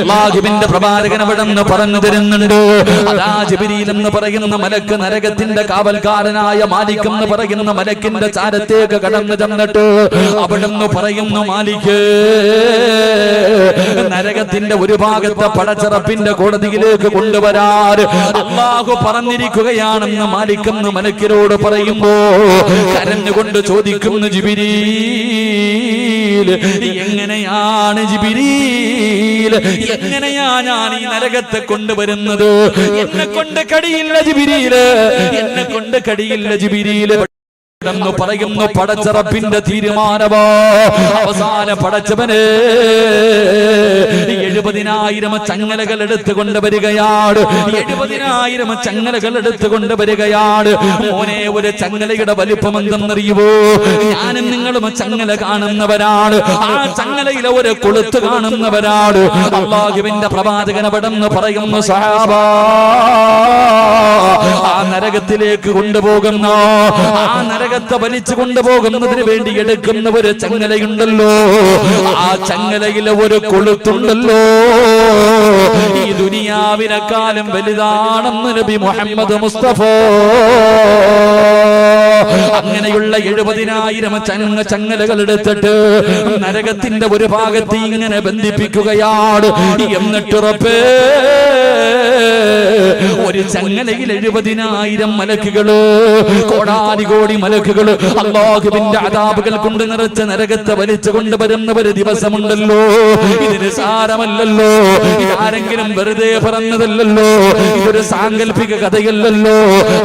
അല്ലാഹുവിന്റെ പ്രവാചകൻ അവിടെന്ന് പറഞ്ഞു തരുന്നുണ്ട്. അതാ ജിബ്രീൽ എന്ന് പറയുന്ന മലക്ക് നരകത്തിന്റെ കാവൽക്കാരനായ മാലിക് എന്ന് പറയുന്ന മലക്കിന്റെ ചാരത്തേക്ക് കടന്നു ചെന്നിട്ട് അവിടെന്ന് പറയുന്നു, മാലിക്, നരകത്തിന്റെ ഒരു ഭാഗത്തെ പടച്ചറപ്പിന്റെ കോടതിയിലേക്ക് കൊണ്ടുവരാൻ അല്ലാഹു പറഞ്ഞിരിക്കുകയാണെന്ന് മാലിക് എന്ന് മലക്കിനോട് പറയുമ്പോ കരഞ്ഞുകൊണ്ട് ചോദിക്കുന്നു, ജിബ്രീൽ, എങ്ങനെയാണ് ജിബ്രീൽ, എങ്ങനെയാ ഞാൻ ഈ നരകത്തെ കൊണ്ടുവരുന്നത്? എന്നെ കൊണ്ട് കഴിയില്ല ജിബ്രീൽ, എന്നെ കൊണ്ട് കഴിയില്ല ജിബ്രീൽ എന്ന് പറയുന്നു. പടച്ചറപ്പിന്റെ തീരുമാനമോ അവസാന പടച്ചവന് 70,000 ചങ്ങലകൾ എടുത്തുകൊണ്ട് വരികയാണ്. 70,000 ചങ്ങലകൾ എടുത്തുകൊണ്ട് വരികയാണ്. മോനെ, ഒരു ചങ്ങലയുടെ വലിപ്പം എന്തെന്നറിയുവോ? ഞാനും നിങ്ങളും ചങ്ങല കാണുന്നവരാണ്. ആ ചങ്ങലയിലെ ഒരു കൊളുത്ത് കാണുന്നവരാണ്. അല്ലാഹുവിന്റെ പ്രവാചകൻ അവിടെന്ന് പറയുന്നു, സഹാബാ, ആ നരകത്തിലേക്ക് കൊണ്ടുപോകുന്ന, ആ നരകത്തെ വലിച്ചു കൊണ്ടുപോകുന്നതിന് വേണ്ടി എടുക്കുന്ന ഒരു ചങ്ങലയുണ്ടല്ലോ, ആ ചങ്ങലയിലെ ഒരു കൊളുത്തുണ്ടല്ലോ, ഈ ദുനിയാവിനെക്കാളും വലുതാണെന്ന് നബി മുഹമ്മദ് മുസ്തഫ. അങ്ങനെയുള്ള 70,000 ചങ്ങലകൾ എടുത്തിട്ട് നരകത്തിന്റെ ഒരു ഭാഗത്ത് ഇങ്ങനെ ബന്ധിപ്പിക്കുകയാണ്. എന്നിട്ട് റബ്ബേ, ഒരു ചങ്ങലയിൽ 70,000 മലക്കുകള്, കോടാനുകോടി മലക്കുകള് അല്ലാഹുവിന്റെ അദാബുകൾ കൊണ്ട് നിറച്ച നരകത്തെ വലിച്ചു കൊണ്ടുവരുന്ന ഒരു ദിവസമുണ്ടല്ലോ. ഇതിന് സാരമല്ലല്ലോ, ഇതാരെങ്കിലും വെറുതെ പറഞ്ഞതല്ലല്ലോ, ഇതൊരു സാങ്കല്പിക കഥയല്ലല്ലോ.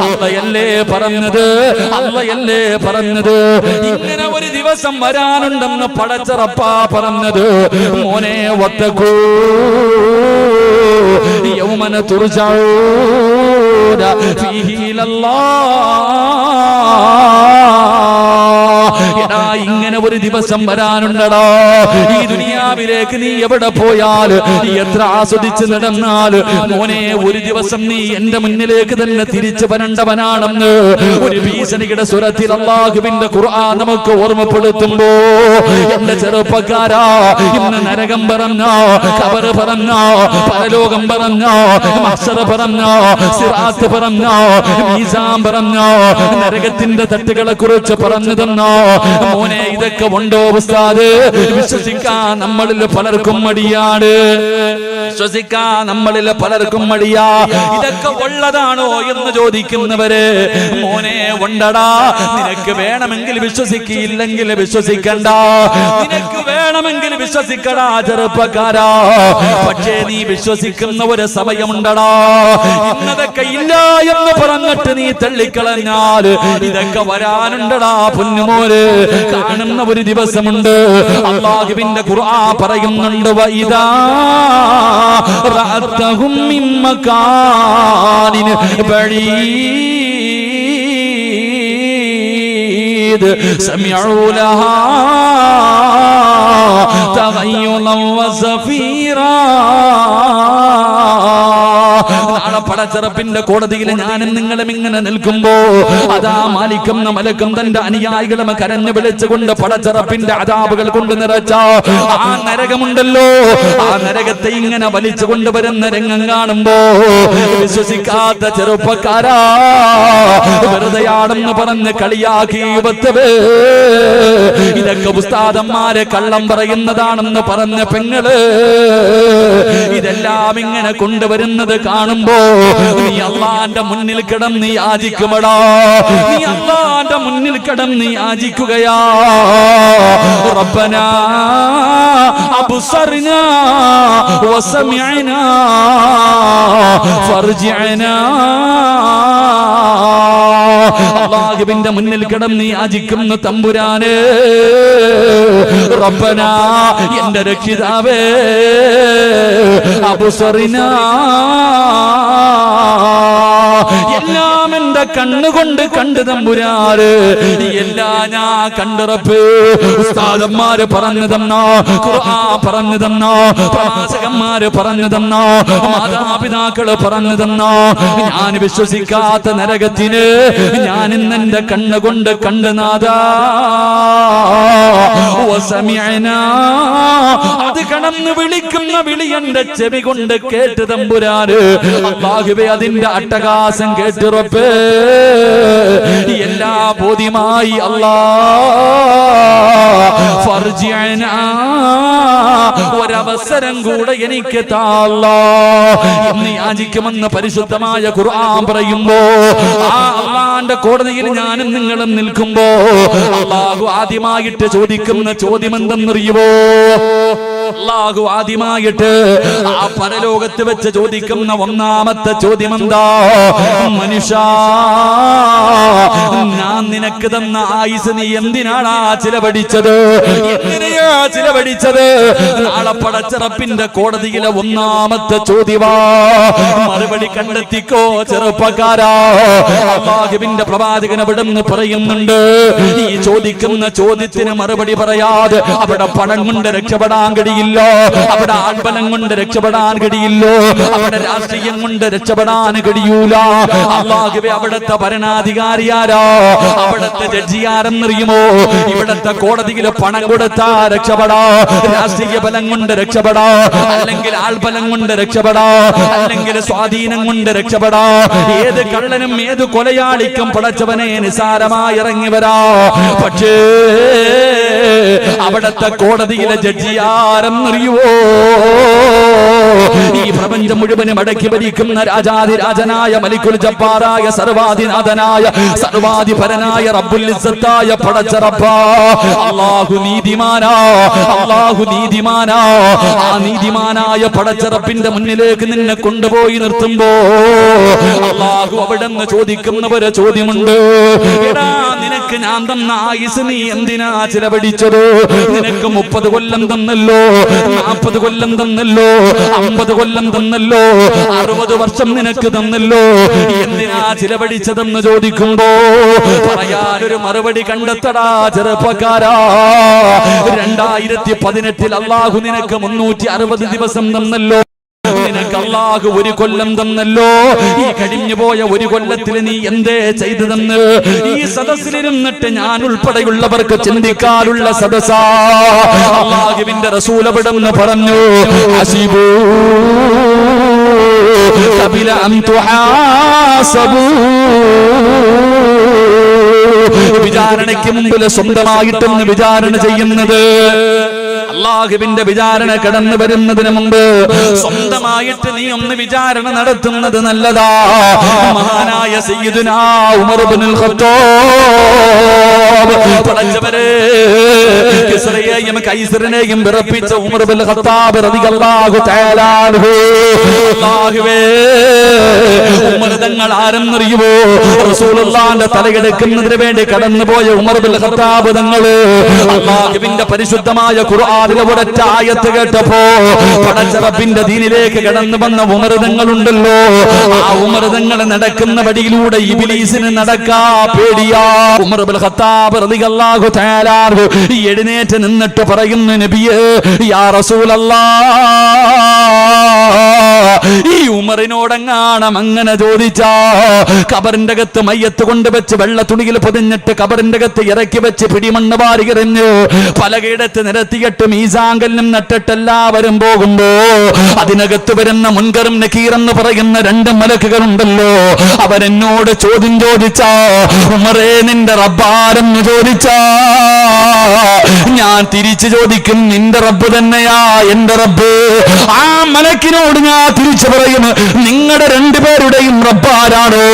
അള്ളയല്ലേ പറഞ്ഞത്, അള്ളയല്ലേ പറഞ്ഞത്. ഇങ്ങനെ ഒരു ദിവസം വരാനുണ്ടെന്ന് പടച്ചറപ്പാ പറഞ്ഞത്. മോനെ, വത്തഖൂ യൗമന തുർജഊന ഫീഹി ഇലാല്ലാഹ്. ഇങ്ങനെ ഒരു ദിവസം വരാനുണ്ടടാ. ഈ ദുനിയാവിലേക്ക് നീ എവിടെ പോയാൽ, എത്ര ആസ്വദിച്ച് നടന്നാൽ, മോനെ, ഒരു ദിവസം നീ എന്റെ മുന്നിലേക്ക് തന്നെ തിരിച്ചു വരേണ്ടവനാണെന്ന് ഒരു ഭീഷണിയുടെ സ്വരത്തിൽ അല്ലാഹുവിന്റെ ഖുർആൻ നമുക്ക് ഓർമ്മപ്പെടുത്തുമ്പോ, എന്റെ ചെറുപ്പക്കാരാ, ഇന്ന് നരകം പറഞ്ഞോ, ഖബർ പറഞ്ഞോ, പരലോകം പറഞ്ഞോ, മഹ്ശർ പറഞ്ഞോ, സിറാത്ത് പറഞ്ഞോ, മീസാൻ പറഞ്ഞോ, നരകത്തിന്റെ തട്ടുകളെ കുറിച്ച് പറഞ്ഞു തന്നോ? മോനെ, ഇതൊക്കെ ഉണ്ടോ ഉസ്താദ്? വിശ്വസിക്കാൻ നമ്മളിൽ പലർക്കും മടിയാണ്. വിശ്വസിക്കാൻ നമ്മളിൽ പലർക്കും മടിയാ. ഇതൊക്കെ ഉള്ളതാണോ എന്ന് ചോദിക്കുന്നവര്, മോനെ, ഉണ്ടടാ. നിനക്ക് വേണമെങ്കിൽ വിശ്വസിക്കില്ലെങ്കിൽ വിശ്വസിക്കണ്ട. നിനക്ക് വേണമെങ്കിൽ വിശ്വസിക്കടാ ചെറുപ്പക്കാരാ. പക്ഷേ നീ വിശ്വസിക്കുന്ന ഒരു സമയമുണ്ടടാ. ഇന്നതൊക്കെ ഇല്ല എന്ന് പറഞ്ഞിട്ട് നീ തള്ളിക്കളഞ്ഞാൽ ഇതൊക്കെ വരാനുണ്ടടാ പൊന്നുമോര്. കാണുന്ന ഒരു ദിവസമുണ്ട്. അല്ലാഹുവിന്റെ ഖുർആൻ പറയുന്നുണ്ട്, വഇദാ റഅതഹും മിൻ മകാനിൻ ബഈദ് സമിഉ ലഹാ തഗയ്യുളൻ വസഫീറാ. നാളെ പടച്ചറപ്പിന്റെ കോടതിയിൽ ഞാനും നിങ്ങളും ഇങ്ങനെ നിൽക്കുമ്പോ അതാ മാലിക്കുന്ന മലക്കും തന്റെ അനുയായികളും കരഞ്ഞു വിളിച്ചുകൊണ്ട് പടച്ചറപ്പിന്റെ അദാബുകൾ കൊണ്ട് നിറച്ച ആ നരകമുണ്ടല്ലോ, ആ നരകത്തെ ഇങ്ങനെ വലിച്ചു കൊണ്ടുവരുന്ന രംഗം കാണുമ്പോ വിശ്വസിക്കാത്ത ചെറുപ്പക്കാരാ, വെറുതെയാണെന്ന് പറഞ്ഞ് കളിയാക്കി യുവത്തവേ, ഇതൊക്കെ ഉസ്താദന്മാരെ കള്ളം പറയുന്നതാണെന്ന് പറഞ്ഞ പെങ്ങള്, ഇതെല്ലാം ഇങ്ങനെ കൊണ്ടുവരുന്നത് കാണുമ്പോ നീ അല്ലാഹുവിന്റെ മുന്നിൽ കിടന്ന് യാചിക്കുമടാ. നീ അല്ലാഹുവിന്റെ മുന്നിൽ കിടന്ന് യാചിക്കുകയാ. റബ്ബനാ അബ്സർനാ വസമിഅനാ ഫർജിഅനാ. അല്ലാഹുവിന്റെ മുന്നിൽ കിടന്ന് യാചിക്കുന്ന തമ്പുരാനെ, റബ്ബനാ, എന്റെ രക്ഷിതാവേ, അബ്സർനാ, എല്ലാം എന്റെ കണ്ണുകൊണ്ട് കണ്ടു തമ്പുരാന്, എല്ലാ ഞാൻ കണ്ടുറപ്പ്. ഉസ്താദന്മാര് പറഞ്ഞു തന്നോ, ഖുർആൻ പറഞ്ഞു തന്നോ, പ്രവാചകന്മാര് പറഞ്ഞു തന്നോ, മാതാപിതാക്കള് പറഞ്ഞു തന്നോ, ഞാൻ വിശ്വസിക്കാത്ത നരകത്തിന് ഞാൻ ഇന്ന് എന്റെ കണ്ണുകൊണ്ട് കണ്ടു നാദാ. അത് കടന്ന് വിളിക്കുന്ന വിളി എന്റെ ചെവി കൊണ്ട് കേട്ട് തമ്പുരാന്. അല്ലാഹുവേ, അതിന്റെ അട്ടഹാസം കേട്ടുറപ്പേ, എല്ലാ ബോധ്യമായി അല്ലാ ഫർജിഅനാ, ഒരവസരം കൂടെ എനിക്ക് താല്ലാ എന്ന് യാചിക്കുമെന്ന് പരിശുദ്ധമായ ഖുർആൻ പറയുമ്പോ, ആ അല്ലാഹുവിന്റെ കോടതിയിൽ ഞാനും നിങ്ങളും നിൽക്കുമ്പോ അല്ലാഹു ആദ്യമായിട്ട് ചോദിക്കുന്ന ചോദ്യം എന്തെന്നറിയുമോ? അല്ലാഹു ആദ്യമായിട്ട് ആ പരലോകത്ത് വെച്ച് ചോദിക്കുന്ന ഒന്നാമത്തെ ചോദ്യം എന്താ? മനുഷ്യ, ഞാൻ നിനക്ക് തന്ന ആയുസ് നീ എന്തിനാണാ ചിലവഴിച്ചത്? എങ്ങനെയാ ചിലവഴിച്ചത്? നാളെ പടച്ചറപ്പിന്റെ കോടതിയിലെ ഒന്നാമത്തെ ചോദ്യമാ. മറുപടി കണ്ടെത്തിക്കോ ചെറുപ്പക്കാരാ. അല്ലാഹുവിന്റെ പ്രവാചകൻ അവിടുന്ന് പറയുന്നുണ്ട്, ഈ ചോദിക്കുന്ന ചോദ്യത്തിന് മറുപടി പറയാതെ അവിടെ പണം കൊണ്ട് രക്ഷപ്പെടാൻ കഴിയില്ല, അവിടെ ആൾബലം കൊണ്ട് രക്ഷപ്പെടാൻ കഴിയില്ലോ, അവിടെ രാഷ്ട്രീയം കൊണ്ട് രക്ഷപ്പെടാൻ കഴിയൂല. അല്ലാഹുവേ, അവിടുത്തെ ഭരണാധികാരിയാരോ, അവിടുത്തെ ജഡ്ജിയാരെന്നറിയുമോ? ഇവിടുത്തെ കോടതിയിൽ പണം കൊടുത്താ രക്ഷപ്പെടാ, രാഷ്ട്രീയ ബലം കൊണ്ട് രക്ഷപ്പെടാ, അല്ലെങ്കിൽ ആൾബലം കൊണ്ട് രക്ഷപ്പെടാ, അല്ലെങ്കിൽ സ്വാധീനം കൊണ്ട് രക്ഷപ്പെടാ. ഏത് കള്ളനും ഏത് കൊലയാളിക്കും പടച്ചവനെ നിസാരമായി ഇറങ്ങി വരാ. പക്ഷേ അവിടുത്തെ കോടതിയിലെ ജഡ്ജിയാരെന്നറിയുവോ? ഈ പ്രപഞ്ചം മുഴുവനും അടക്കി ഭരിക്കുന്ന രാജാതിരാജനായ മലിക്കുൽ ജബ്ബാറായ സർവാധിനാഥനായ സർവാധിപരനായ റബ്ബുൽ ഇസ്സത്തായ പടച്ച റബ്ബാ. അല്ലാഹു നീതിമാനാ, അല്ലാഹു നീതിമാനാ. ആ നീതിമാനായ പടച്ച റബ്ബിന്റെ മുന്നിലേക്ക് നിന്നെ കൊണ്ടുപോയി നിർത്തുമ്പോ അല്ലാഹു അവിടുന്ന് ചോദിക്കുന്ന ഒരു ചോദ്യമുണ്ട്. എടാ, നിനക്ക് ഞാൻ തന്ന ആയുസ് നീ എന്തിനാ ചിലവഴിച്ചത്? നിനക്ക് 30 കൊല്ലം തന്നല്ലോ, 40 കൊല്ലം തന്നല്ലോ, 50 കൊല്ലം തന്നല്ലോ, 60 വർഷം നിനക്ക് തന്നല്ലോ, എന്തിനാ ചിലവഴിച്ചതെന്ന് ചോദിക്കുമ്പോ പറയാനൊരു മറുപടി കണ്ടെത്തടാ ചെറുപ്പക്കാരാ. 2018 അല്ലാഹു നിനക്ക് 360 ദിവസം തന്നല്ലോ, നിനക്ക് അല്ലാഹു 1 കൊല്ലം തന്നല്ലോ. ഈ കഴിഞ്ഞു പോയ 1 കൊല്ലത്തിൽ നീ എന്തേ ചെയ്തതെന്ന് ഈ സദസ്സിലിരുന്നിട്ട് ഞാൻ ഉൾപ്പെടെയുള്ളവർക്ക് ചിന്തിക്കാനുള്ള സദസ്സാ. അല്ലാഹുവിന്റെ റസൂൽ അവിടുന്ന് പറഞ്ഞു, ഹസിബൂ ഖബല അൻ തുഹാസബൂ. വിചാരണയ്ക്ക് മുമ്പിൽ സ്വന്തമായിട്ടൊന്ന് വിചാരണ ചെയ്യുന്നത്, അല്ലാഹുവിന്റെ വിചാരണ കടന്നു വരുന്നതിന് മുമ്പ് സ്വന്തമായിട്ട് നീ ഒന്ന് വിചാരണ നടത്തുന്നത് നല്ലതാ. മഹാനായ സയ്യിദുനാ ഉമർ ഇബ്നുൽ ഖത്താബ്, പടച്ചവരെ കിസ്റയെയും കൈസറിനെയും വിറപ്പിച്ച ഉമർ ഇബ്നുൽ ഖത്താബ് റളിയല്ലാഹു തആല അൻഹു. അല്ലാഹുവേ, ഉമർ തങ്ങൾ ആരെന്നറിയുമോ? റസൂലുള്ളാഹിന്റെ തലയെടുക്കുന്നതിന് വേണ്ടി കടന്നുപോയ ഉമർ ഇബ്നുൽ ഖത്താബ് തങ്ങള് അല്ലാഹുവിന്റെ പരിശുദ്ധമായ ഖുർആൻ ഒരൊറ്റ ആയത്ത് കേട്ടപ്പോ പടച്ചറപ്പിന്റെ ദീനിലേക്ക് കടന്നു വന്ന ഉമർതങ്ങളുണ്ടല്ലോ, ആ ഉമർതങ്ങൾ നടക്കുന്ന വഴിയിലൂടെ ഇബ്ലീസിന് നടക്കാ പേടിയാ. ഉമർ ഇബ്നുൽ ഖത്താബ് റളിയല്ലാഹു തആല അൻഹു എഴുന്നേറ്റ് നിന്നിട്ട് പറയുന്നു, നബിയേ, യാ റസൂലല്ലാഹ്, ഈ ഉമറിനോടെങ്ങാണം അങ്ങനെ ചോദിച്ചാ ഖബറിന്റെ അകത്ത് മയ്യത്ത് കൊണ്ടുവച്ച് വെള്ള തുണിയിൽ പൊതിഞ്ഞിട്ട് ഖബറിന്റെ അകത്ത് ഇറക്കി വെച്ച് പിടിമണ്ണ് വാരിയെറിഞ്ഞ് പലകയിടത്ത് നിരത്തിയിട്ട് മീസാങ്കലിനും നട്ടിട്ട് എല്ലാവരും പോകുമ്പോ അതിനകത്ത് വരുന്ന മുൻകറും നക്കീറെന്ന് പറയുന്ന 2 മലക്കുകളുണ്ടല്ലോ, അവരെന്നോട് ചോദ്യം ചോദിച്ചാ, ഉമറേ നിന്റെ റബ്ബാരെന്ന് ചോദിച്ചാ ഞാൻ തിരിച്ചു ചോദിക്കും, നിന്റെ റബ്ബ് തന്നെയാ എന്റെ റബ്ബ്. ആ മലക്കിനോട് ഞാൻ തിരിച്ചു പറയും, നിങ്ങളുടെ 2 പേരുടെയും റബ്ബാരാണോ?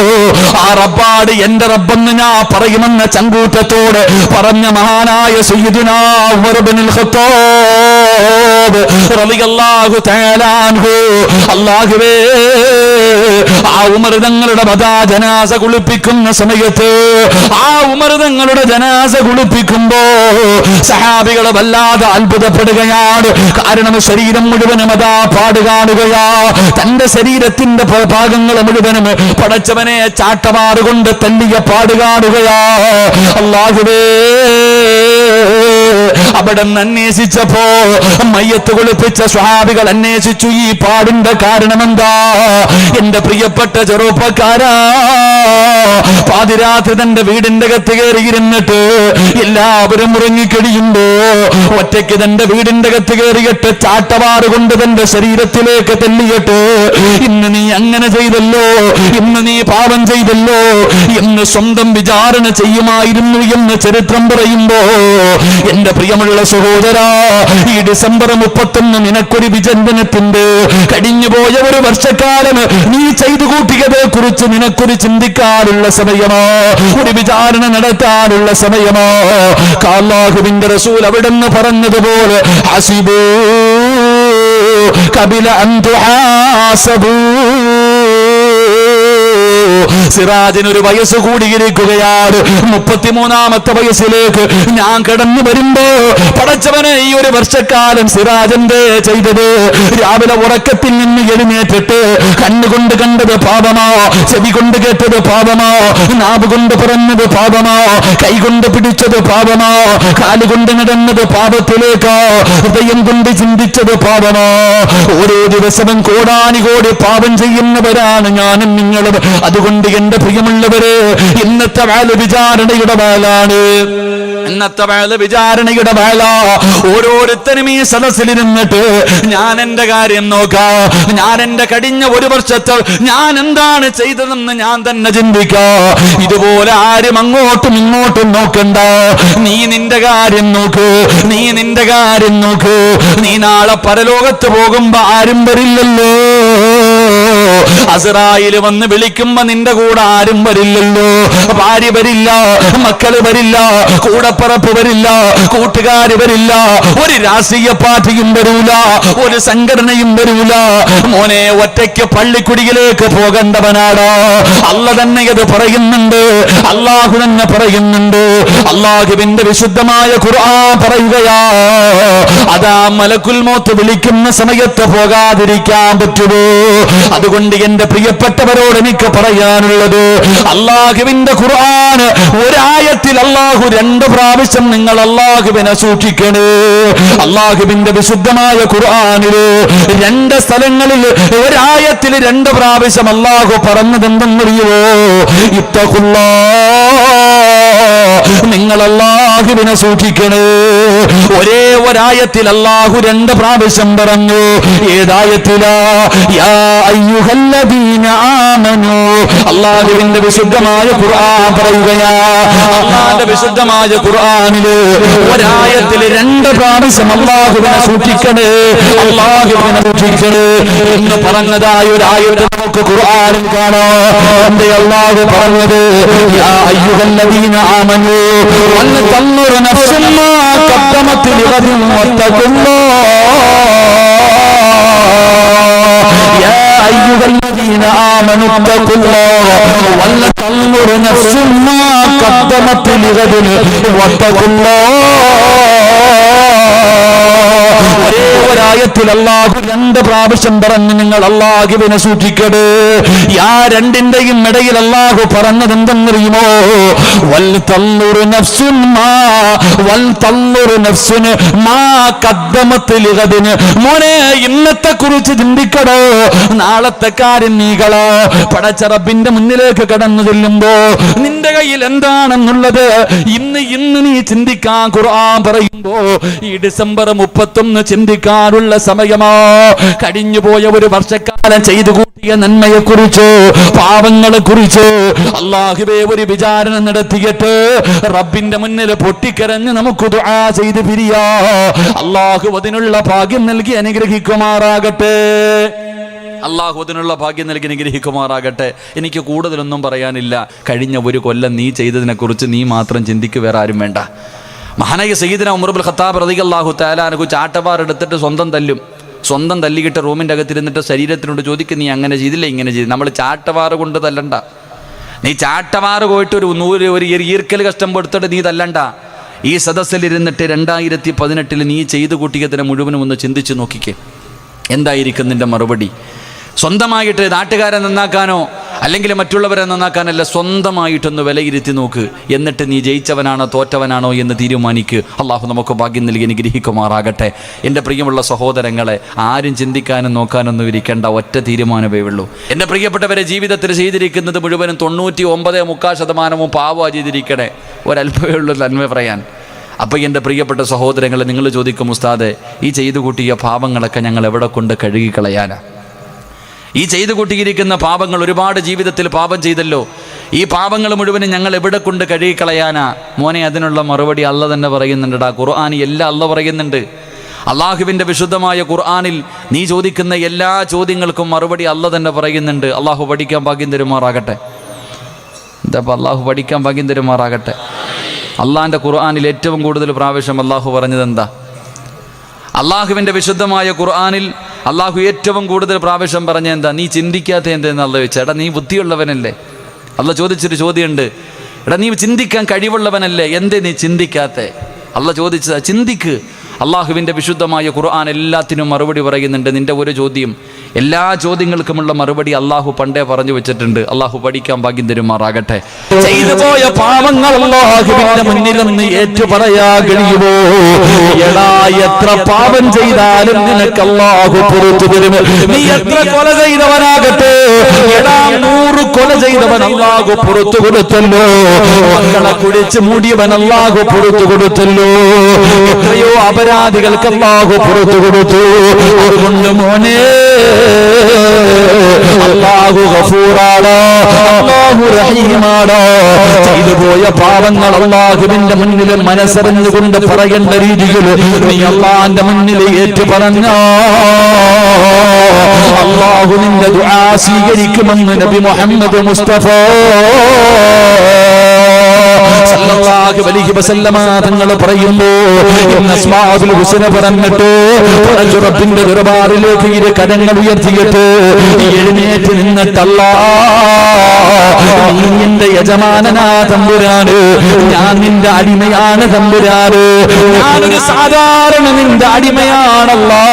ആ റബ്ബാട് എന്റെ റബ്ബെന്ന് ഞാൻ പറയുമെന്ന ചങ്കൂറ്റത്തോട് പറഞ്ഞ മഹാനായ സയ്യിദുനാ ഉമർ ഇബ്നുൽ ഖത്താബ് റളിയല്ലാഹു തആല അൻഹു. അല്ലാഹുവേ, ആ ഉമർ തങ്ങളുടെ ജനാസ കുളിപ്പിക്കുന്ന സമയത്ത് ആ ഉമർ തങ്ങളുടെ ജനാസ കുളിപ്പിക്കുമ്പോ സഹാബികൾ വല്ലാതെ അത്ഭുതപ്പെടുകയാണ്. കാരണം ശരീരം മുഴുവനും പാട് കാണുകയാ. തന്റെ ശരീരത്തിന്റെ ഭാഗങ്ങൾ മുഴുവനും പടച്ചവനെ ചാട്ടമാറുകൊണ്ട് തല്ലിയ പാട് കാണുകയാ. അല്ലാഹുവേ, അവിടെ നിന്ന് അന്വേഷിച്ചപ്പോ മയ്യത്ത് കുളിപ്പിച്ച സ്വഹാബികൾ അന്വേഷിച്ചു, ഈ പാടിന്റെ കാരണമെന്താ? എന്റെ പ്രിയപ്പെട്ട ചെറുപ്പക്കാരാ, പാതിരാത്രി തന്റെ വീടിന്റെ അകത്ത് കയറിയിരുന്നിട്ട് എല്ലാവരും ഉറങ്ങിക്കഴിയുമ്പോ ഒറ്റയ്ക്ക് തന്റെ വീടിന്റെ അകത്ത് കയറിയിട്ട് ചാട്ടവാറ് കൊണ്ട് തന്റെ ശരീരത്തിലേക്ക് തല്ലിയിട്ട്, ഇന്ന് നീ അങ്ങനെ ചെയ്തല്ലോ, ഇന്ന് നീ പാപം ചെയ്തല്ലോ എന്ന് സ്വന്തം വിചാരണ ചെയ്യുമായിരുന്നു എന്ന് ചരിത്രം പറയുമ്പോ, എന്റെ പ്രിയമുള്ള സഹോദരാ, ഈ ഡിസംബർ 31 നിനക്കൊരു വിചിന്തനത്തിന്റെ, കഴിഞ്ഞുപോയ ഒരു വർഷക്കാലം നീ ചെയ്തു കൂട്ടിയതെ കുറിച്ച് നിനക്കൊരു ചിന്തിക്കാനുള്ള സമയമോ, ഒരു വിചാരണ നടത്താനുള്ള സമയമോ. അല്ലാഹുവിന്റെ റസൂൽ അവിടെന്ന് പറഞ്ഞതുപോലെ, ഹസിബൂ ഖബല അൻ തുഹാസബൂ. സിറാജിന് ഒരു വയസ്സ് കൂടിയിരിക്കുകയാണ്. 33ാമത്തെ വയസ്സിലേക്ക് ഞാൻ കടന്നു വരുമ്പോ, പടച്ചവനെ, ഈ ഒരു വർഷക്കാലം സിറാജന്റെ ചെയ്തത്, രാവിലെ ഉറക്കത്തിൽ നിന്ന് എഴുന്നേറ്റിട്ട് കണ്ണുകൊണ്ട് കണ്ടത് പാപമോ, ചെവി കൊണ്ട് കേട്ടത് പാപമോ, നാവ് കൊണ്ട് പറഞ്ഞത് പാപമോ, കൈകൊണ്ട് പിടിച്ചത് പാപമോ, കാലുകൊണ്ട് നടന്നത് പാപത്തിലേക്കോ, ഹൃദയം കൊണ്ട് ചിന്തിച്ചത് പാപമോ. ഓരോ ദിവസവും കോടാനുകോടി പാപം ചെയ്യുന്നവരാണ് ഞാനും നിങ്ങളും. അതുകൊണ്ട് എന്റെ പ്രിയമുള്ളവരെ, ഇന്നത്തെ വേല വിചാരണയുടെ വേലാണ്. ഇന്നത്തെ വേല വിചാരണയുടെ വേല. ഓരോരുത്തരും ഈ സദസ്സിലിരുന്നിട്ട് ഞാൻ എന്റെ കാര്യം നോക്കാം, ഞാൻ എന്റെ കഴിഞ്ഞ ഒരു വർഷത്തെ ഞാൻ എന്താണ് ചെയ്തതെന്ന് ഞാൻ തന്നെ ചിന്തിക്കാം. ഇതുപോലെ ആരും അങ്ങോട്ടും ഇങ്ങോട്ടും നോക്കണ്ട. നീ നിന്റെ കാര്യം നോക്ക്, നീ നിന്റെ കാര്യം നോക്ക്. നീ നാളെ പരലോകത്ത് പോകുമ്പോ ആരും വരില്ലല്ലോ. അസ്രായേൽ വന്ന് വിളിക്കുമ്പോ നിന്റെ കൂടെ ആരും വരില്ലല്ലോ. ഭാര്യ വരില്ല, മക്കള് വരില്ല, കൂടപ്പറപ്പ് വരില്ല, കൂട്ടുകാര് വരില്ല, ഒരു രാഷ്ട്രീയ പാർട്ടിയും വരൂല, ഒരു സംഘടനയും വരൂല. മോനെ, ഒറ്റയ്ക്ക് പള്ളിക്കുടിയിലേക്ക് പോകേണ്ടവനാടാ. അല്ല തന്നെ അത് പറയുന്നുണ്ട്, അള്ളാഹു തന്നെ പറയുന്നുണ്ട്. അള്ളാഹുവിന്റെ വിശുദ്ധമായ ഖുർആൻ പറയുകയാ, അതാ മലക്കുൽ മൗത്ത് വിളിക്കുന്ന സമയത്ത് പോകാതിരിക്കാൻ പറ്റുമോ? അതുകൊണ്ട് എന്റെ പ്രിയപ്പെട്ടവരോട് എനിക്ക് പറയാനുള്ളത്, അള്ളാഹുവിന്റെ ഖുർആൻ ഒരായത്തിൽ അള്ളാഹു 2 പ്രാവശ്യം നിങ്ങൾ അള്ളാഹുവിനെ സൂക്ഷിക്കണേ. അള്ളാഹുവിന്റെ വിശുദ്ധമായ ഖുർആനില് 2 സ്ഥലങ്ങളിൽ ഒരായത്തിൽ 2 പ്രാവശ്യം അള്ളാഹു പറഞ്ഞതെന്തെന്നറിയോ? നിങ്ങൾ അള്ളാഹുവിനെ സൂക്ഷിക്കണേ. ഒരേ ഒരായത്തിൽ അള്ളാഹു 2 പ്രാവശ്യം പറഞ്ഞു. ഏതായത്തിലാ? യാ അയ്യുഹല്ലദീന ആമനൂ. അള്ളാഹുവിന്റെ വിശുദ്ധമായ ഖുർആൻ പറയുകയാ. അള്ളാഹുവിന്റെ വിശുദ്ധമായ ഖുർആനില് ഒരായത്തിൽ 2 പ്രാവശ്യം അള്ളാഹുവിനെ സൂക്ഷിക്കണേ, അള്ളാഹുവിനെ സൂക്ഷിക്കണേ എന്ന് പറഞ്ഞതായ ഒരു ആയത്ത് നമുക്ക് ഖുർആനിൽ കാണാം. എന്റെ അള്ളാഹു പറഞ്ഞത്, യാ അയ്യുഹല്ലദീന ആമനൂ വൽതൻദുർ നഫ്സും മാ ഖദ്ദമത് ലിഗദിൻ വത്തഖുല്ലാഹ്. യാ അയ്യുഹല്ലദീന ആമനൂ ഇത്തഖുല്ലാഹ് വൽതൻദുർ നഫ്സും മാ ഖദ്ദമത് ലിഗദിൻ വത്തഖുല്ലാഹ്. ഒരേ ഒരായത്തിൽ അള്ളാഹു 2 പ്രാവശ്യം പറഞ്ഞു നിങ്ങൾ അള്ളാഹുവിനെ സൂക്ഷിക്കണേ. യാ 2ന്റെയും ഇടയിൽ അള്ളാഹു പറഞ്ഞത് എന്തെന്നറിയുമോ? വൽതൻദുർ നഫ്സുൻ മാ ഖദ്ദമത് ലിഗദിൻ. മോനെ, ഇന്നത്തെ കുറിച്ച് ചിന്തിക്കടോ, നാളത്തെ കാര്യം നീകളോ. പടച്ച റബ്ബിന്റെ മുന്നിലേക്ക് കടന്നു ചെല്ലുമ്പോ നിന്റെ കയ്യിൽ എന്താണെന്നുള്ളത് ഇന്ന് നീ ചിന്തിക്കാൻ ഖുർആൻ പറയുമ്പോ, ഈ ഡിസംബർ 31 ചിന്തിക്കാനുള്ള സമയമോ? കഴിഞ്ഞുപോയ ഒരു വർഷക്കാലം ചെയ്തു കൂട്ടിയ നന്മയെ കുറിച്ച്, പാവങ്ങളെ കുറിച്ച് അള്ളാഹുവേ ഒരു വിചാരണ നടത്തിയിട്ട് റബ്ബിന്റെ മുന്നിൽ പൊട്ടിക്കരഞ്ഞ് നമുക്ക് ദുആ ചെയ്ത് പിരിയാ. അള്ളാഹു അതിനുള്ള ഭാഗ്യം നൽകി അനുഗ്രഹിക്കുമാറാകട്ടെ. അള്ളാഹു അതിനുള്ള ഭാഗ്യം നൽകി അനുഗ്രഹിക്കുമാറാകട്ടെ. എനിക്ക് കൂടുതലൊന്നും പറയാനില്ല. കഴിഞ്ഞ ഒരു കൊല്ലം നീ ചെയ്തതിനെക്കുറിച്ച് നീ മാത്രം ചിന്തിക്കുക, വേറെ ആരും വേണ്ട. മഹാനായ സയ്യിദുനാ ഉമർ ഇബ്നുൽ ഖത്താബ് റളിയല്ലാഹു തആല അൻഹു ചാട്ടവാർ എടുത്തിട്ട് സ്വന്തം തല്ലും. സ്വന്തം തല്ലിക്കിട്ട റൂമിൻ്റെ അകത്തിരുന്നിട്ട് ശരീരത്തിനോട് ചോദിക്കും, നീ അങ്ങനെ ചെയ്തില്ല, ഇങ്ങനെ ചെയ്തു. നമ്മൾ ചാട്ടവാറ് കൊണ്ട് തല്ലണ്ട. നീ ചാട്ടവാറ് പോയിട്ട് ഒരു ഈർക്കൽ കഷ്ടം കൊടുത്തിട്ട് നീ തല്ലണ്ട. ഈ സദസ്സിലിരുന്നിട്ട് 2018 നീ ചെയ്തു കൂട്ടിയതിനെ മുഴുവനും ഒന്ന് ചിന്തിച്ച് നോക്കിക്കേ. എന്തായിരിക്കും നിൻ്റെ മറുപടി? സ്വന്തമായിട്ട് നാട്ടുകാരെ നന്നാക്കാനോ അല്ലെങ്കിൽ മറ്റുള്ളവരെ നന്നാക്കാനല്ല, സ്വന്തമായിട്ടൊന്ന് വിലയിരുത്തി നോക്ക്. എന്നിട്ട് നീ ജയിച്ചവനാണോ തോറ്റവനാണോ എന്ന് തീരുമാനിക്ക്. അള്ളാഹു നമുക്ക് ഭാഗ്യം നൽകി അനുഗ്രഹിക്കുമാറാകട്ടെ. എൻ്റെ പ്രിയമുള്ള സഹോദരങ്ങളെ, ആരും ചിന്തിക്കാനും നോക്കാനൊന്നും ഇരിക്കേണ്ട, ഒറ്റ തീരുമാനമേ ഉള്ളൂ. എൻ്റെ പ്രിയപ്പെട്ടവരെ, ജീവിതത്തിൽ ചെയ്തിരിക്കുന്നത് മുഴുവനും 99.3% പാവമാണ് ചെയ്തിരിക്കണേ. ഒരല്പമേ ഉള്ളൂ നന്മ പറയാൻ. അപ്പോൾ എൻ്റെ പ്രിയപ്പെട്ട സഹോദരങ്ങളെ, നിങ്ങൾ ചോദിക്കും, ഉസ്താദെ, ഈ ചെയ്തു കൂട്ടിയ പാപങ്ങളൊക്കെ ഞങ്ങൾ എവിടെ കൊണ്ട് കഴുകിക്കളയാനാ? ഈ ചെയ്തു കൂട്ടിയിരിക്കുന്ന പാപങ്ങൾ, ഒരുപാട് ജീവിതത്തിൽ പാപം ചെയ്തല്ലോ, ഈ പാപങ്ങൾ മുഴുവനും ഞങ്ങൾ എവിടെ കൊണ്ട് കഴുകിക്കളയാനാ? മോനെ, അതിനുള്ള മറുപടി അല്ല തന്നെ പറയുന്നുണ്ടാ. ഖുർആൻ എല്ലാം അല്ല പറയുന്നുണ്ട്. അള്ളാഹുവിൻ്റെ വിശുദ്ധമായ ഖുർആനിൽ നീ ചോദിക്കുന്ന എല്ലാ ചോദ്യങ്ങൾക്കും മറുപടി അല്ല തന്നെ പറയുന്നുണ്ട്. അള്ളാഹു പഠിക്കാൻ ഭാഗ്യം തരുമാറാകട്ടെ. എന്താ അള്ളാഹു പഠിക്കാൻ ഭാഗ്യം തരുമാറാകട്ടെ. അള്ളാഹിൻ്റെ ഖുർആനിൽ ഏറ്റവും കൂടുതൽ പ്രാവശ്യം അള്ളാഹു പറഞ്ഞത് എന്താ? അള്ളാഹുവിൻ്റെ വിശുദ്ധമായ ഖുർആനിൽ അള്ളാഹു ഏറ്റവും കൂടുതൽ പ്രാവശ്യം പറഞ്ഞ എന്താ? നീ ചിന്തിക്കാത്ത എന്തെന്ന് അള്ള ചോദിച്ചാൽ, എടാ നീ ബുദ്ധിയുള്ളവനല്ലേ? അള്ള ചോദിച്ചൊരു ചോദ്യമുണ്ട്, എടാ നീ ചിന്തിക്കാൻ കഴിവുള്ളവനല്ലേ, എന്തേ നീ ചിന്തിക്കാത്ത? അള്ള ചോദിച്ചതാ, ചിന്തിക്ക്. അള്ളാഹുവിൻ്റെ വിശുദ്ധമായ ഖുർആൻ എല്ലാത്തിനും മറുപടി പറയുന്നുണ്ട്. നിൻ്റെ ഒരു ചോദ്യം, എല്ലാ ചോദ്യങ്ങൾക്കുമുള്ള മറുപടി അള്ളാഹു പണ്ടേ പറഞ്ഞു വെച്ചിട്ടുണ്ട്. അള്ളാഹു പഠിക്കാൻ ഭാഗ്യം തരുമാറാകട്ടെ. ചെയ്തു പോയ പാവങ്ങൾ അള്ളാഹുവിന്റെ മുന്നിൽ നിന്ന് ഏറ്റു പറയാ കഴിയുമോ? എടാ, എത്ര പാപം ചെയ്താലും നിനക്ക് അള്ളാഹു പുറത്തു തരും. നീ എത്ര കൊല ചെയ്തവനാകട്ടെ, എടാ 100 കൊല ചെയ്തവൻ അള്ളാഹു പുറത്തു കൊടുത്തല്ലോ. മക്കളെ കുടിച്ച് മൂടിയവൻ അള്ളാഹു പുറത്തു കൊടുത്തല്ലോ. എത്രയോ അപരാധികൾക്ക് അള്ളാഹു പുറത്തു കൊടുത്തു. അതുകൊണ്ട് മോനെ, അല്ലാഹു ഗഫൂറാണ്, അല്ലാഹു റഹീമാണ്. ചെയ്തു പോയ പാവങ്ങൾ അല്ലാഹുവിന്റെ മുന്നിൽ മനസ്സറിഞ്ഞുകൊണ്ട് പറയേണ്ട രീതിയിൽ നീ അല്ലാഹുവിന്റെ മുന്നിൽ ഏറ്റു പറഞ്ഞോ, അല്ലാഹു നിന്റെ ദുആ സ്വീകരിക്കുമെന്ന് നബി മുഹമ്മദ് മുസ്തഫ സല്ലല്ലാഹു അലൈഹി വസല്ലമ തങ്ങൾ പറയുന്നു. അസ്മാഉൽ ഹുസ്ന പറഞ്ഞിട്ട് റബ്ബിന്റെ ദർബാറിലേക്ക് ഇരു കരങ്ങൾ ഉയർത്തിയിട്ട് എഴുന്നേറ്റ് നിന്നിട്ടല്ല, നീ നിന്റെ യജമാനനാ തമ്പുരാന്, ഞാൻ നിന്റെ അടിമയാണ് തമ്പുരാന്, ഞാനൊരു സാധാരണ നിന്റെ അടിമയാണല്ലോ,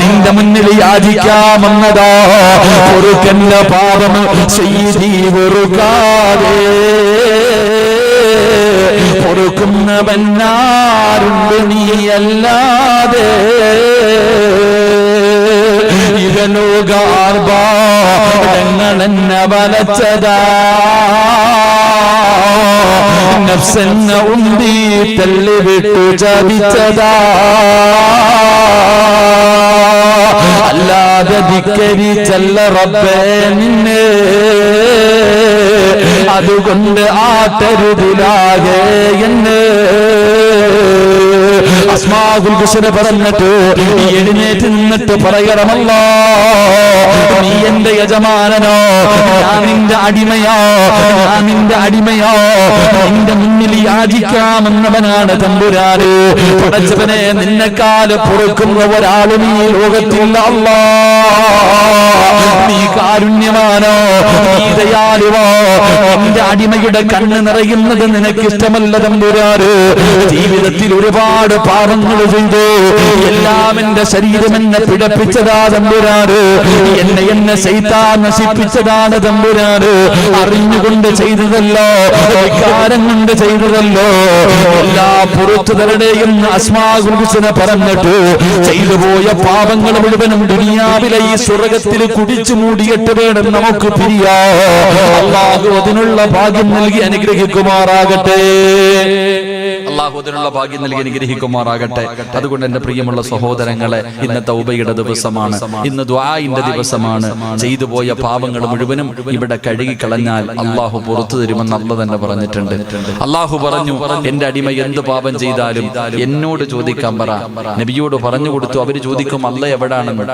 നിന്റെ മുന്നിൽ യാചിക്കാമെന്നതാ. പൊറുക്കന്റെ പാപം ചെയ്തി വെറുക്കാതെ പൊറുക്കുന്നവനാരുണ്ട് നീയല്ലാതെ. ഇഹലോകാർഭാടങ്ങളെന്നെ വലച്ചതാ, നഫ്സെന്നെ ഉന്തി തള്ളിവിട്ടു ചതിച്ചതാ. അല്ലാതെ ധിക്കരിച്ചല്ല റബ്ബേ നിന്നെ, അതുകൊണ്ട് ആട്ടരുതിലാകെ എന്നെ. അസ്മാഉൽ ഹുസ്ന പറഞ്ഞിട്ട് എഴുന്നേറ്റ് നിന്നിട്ട് പറയണമല്ലോ, നീ എന്റെ യജമാനനോ, ഞാൻ നിന്റെ അടിമയോ, ഞാൻ നിന്റെ അടിമയോ, നിന്റെ മുന്നിൽ യാചിക്കാമെന്നവനാണ് തമ്പുരാന്. പടച്ചവനെ, നിന്നെക്കാല് പൊറുക്കുന്ന ഒരാളും ഈ ലോകത്തില്ല അല്ലാ. നീ കാരുണ്യമാനോ, നീ ദയാലുവോ, നിന്റെ അടിമയുടെ കണ്ണ് നിറയുന്നത് നിനക്ക് ഇഷ്ടമല്ല തമ്പുരാന്. ജീവിതത്തിൽ ഒരുപാട് പാപങ്ങൾ ചെയ്തു, എല്ലാം എന്റെ ശരീരം എന്നെ പിഴപ്പിച്ചതാ തമ്പുരാന്, എന്നെ ശൈത്താൻ നശിപ്പിച്ചതാണ് തമ്പുരാന്. അറിഞ്ഞുകൊണ്ട് ചെയ്തതല്ലോ, വികാരം കൊണ്ട് ചെയ്തതല്ലോ, എല്ലാ പുറത്തുതരുടെയും അസ്മാഉൽ ഹുസ്ന പറഞ്ഞിട്ട് ചെയ്തു പോയ പാപങ്ങൾ മുഴുവനും ദുനിയാവിലെ ഈ സ്വർഗ്ഗത്തിൽ കുടിച്ചു മൂടിയിട്ട് വേണം നമുക്ക് പിരിയാ. അല്ലാഹു അതിനുള്ള ഭാഗ്യം നൽകി അനുഗ്രഹിക്കുമാറാകട്ടെ. അല്ലാഹു അതിനുള്ള ഭാഗ്യം നൽകി അനുഗ്രഹിക്കുമാറാകട്ടെ. അതുകൊണ്ട് എന്റെ പ്രിയമുള്ള സഹോദരങ്ങളെ, ഇന്ന് തൗബയുടെ ദിവസമാണ്, ഇന്ന് ദുആഇന്റെ ദിവസമാണ്. ചെയ്തു പോയ പാപങ്ങൾ മുഴുവനും ഇവിടെ കഴുകിക്കളഞ്ഞാൽ അല്ലാഹു പുറത്തു തരുമെന്ന് അല്ലാഹു തന്നെ പറഞ്ഞിട്ടുണ്ട്. അല്ലാഹു പറഞ്ഞു, എന്റെ അടിമ എന്ത് പാപം ചെയ്താലും എന്നോട് ചോദിക്കാൻ പറ. നബിയോട് പറഞ്ഞു കൊടുത്തു. അവര് ചോദിക്കും അല്ല എവിടാണെന്ന്,